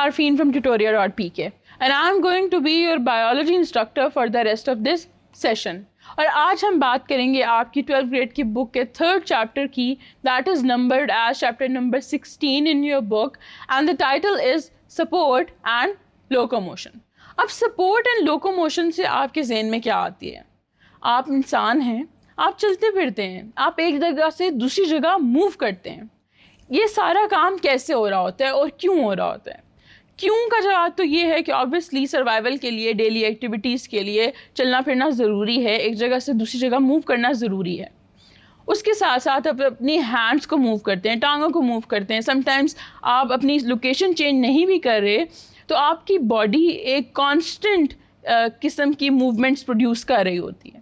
Arfin from tutorial.pk and I am going to be your biology instructor for the rest of this session. اور آج ہم بات کریں گے آپ کی 12th گریڈ کی بک کے 3rd چیپٹر کی, that is numbered as chapter number 16 in your book and the title is support and locomotion. اب support and locomotion سے آپ کے ذہن میں کیا آتی ہے؟ آپ انسان ہیں, آپ چلتے پھرتے ہیں, آپ ایک جگہ سے دوسری جگہ موو کرتے ہیں. یہ سارا کام کیسے ہو رہا ہوتا ہے اور کیوں ہو رہا ہوتا ہے؟ کیوں کا جواب تو یہ ہے کہ آبویسلی سروائیول کے لیے, ڈیلی ایکٹیویٹیز کے لیے چلنا پھرنا ضروری ہے, ایک جگہ سے دوسری جگہ موو کرنا ضروری ہے. اس کے ساتھ ساتھ آپ اپنی ہینڈس کو موو کرتے ہیں, ٹانگوں کو موو کرتے ہیں. سم ٹائمس آپ اپنی لوکیشن چینج نہیں بھی کر رہے تو آپ کی باڈی ایک کانسٹنٹ قسم کی موومنٹس پروڈیوس کر رہی ہوتی ہے.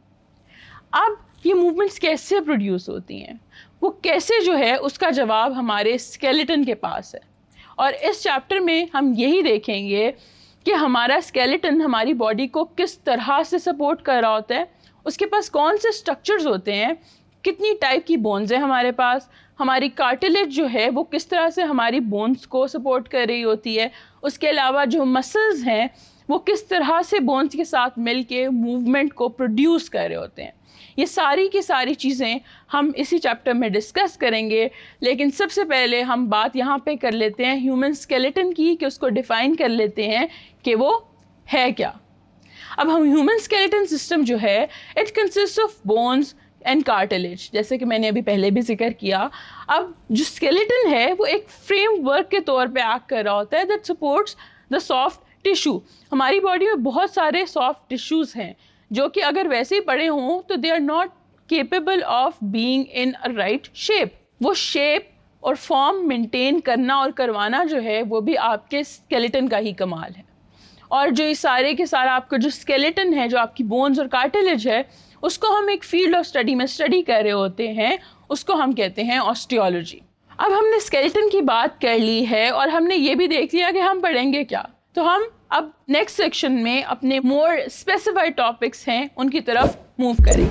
اب یہ موومنٹس کیسے پروڈیوس ہوتی ہیں, وہ کیسے جو ہے اس کا جواب ہمارے اسکیلیٹن کے پاس ہے. اور اس چیپٹر میں ہم یہی دیکھیں گے کہ ہمارا اسکیلیٹن ہماری باڈی کو کس طرح سے سپورٹ کر رہا ہوتا ہے, اس کے پاس کون سے اسٹرکچرز ہوتے ہیں, کتنی ٹائپ کی بونز ہیں ہمارے پاس, ہماری کارٹلیج جو ہے وہ کس طرح سے ہماری بونز کو سپورٹ کر رہی ہوتی ہے, اس کے علاوہ جو مسلز ہیں وہ کس طرح سے بونز کے ساتھ مل کے موومنٹ کو پروڈیوس کر رہے ہوتے ہیں. یہ ساری کی ساری چیزیں ہم اسی چیپٹر میں ڈسکس کریں گے. لیکن سب سے پہلے ہم بات یہاں پہ کر لیتے ہیں ہیومن اسکیلیٹن کی, کہ اس کو ڈیفائن کر لیتے ہیں کہ وہ ہے کیا. اب ہم ہیومن اسکیلیٹن سسٹم جو ہے it consist of bones and cartilage, جیسے کہ میں نے ابھی پہلے بھی ذکر کیا. اب جو اسکیلیٹن ہے وہ ایک فریم ورک کے طور پہ ایکٹ کر رہا ہوتا ہے that supports the soft tissue. ہماری باڈی میں بہت سارے سافٹ ٹیشوز ہیں جو کہ اگر ویسے ہی پڑے ہوں تو they are not capable of being in a right shape. وہ شیپ اور فارم مینٹین کرنا اور کروانا جو ہے وہ بھی آپ کے اسکیلیٹن کا ہی کمال ہے. اور جو یہ سارے کے سارا آپ کا جو اسکیلیٹن ہے, جو آپ کی بونز اور کارٹلیج ہے, اس کو ہم ایک فیلڈ آف اسٹڈی میں اسٹڈی کر رہے ہوتے ہیں, اس کو ہم کہتے ہیں آسٹیولوجی. اب ہم نے اسکیلیٹن کی بات کر لی ہے اور ہم نے یہ بھی دیکھ لیا کہ ہم پڑھیں گے کیا. تو ہم اب نیکسٹ سیکشن میں اپنے مور اسپیسیفائڈ ٹاپکس ہیں ان کی طرف موو کریں.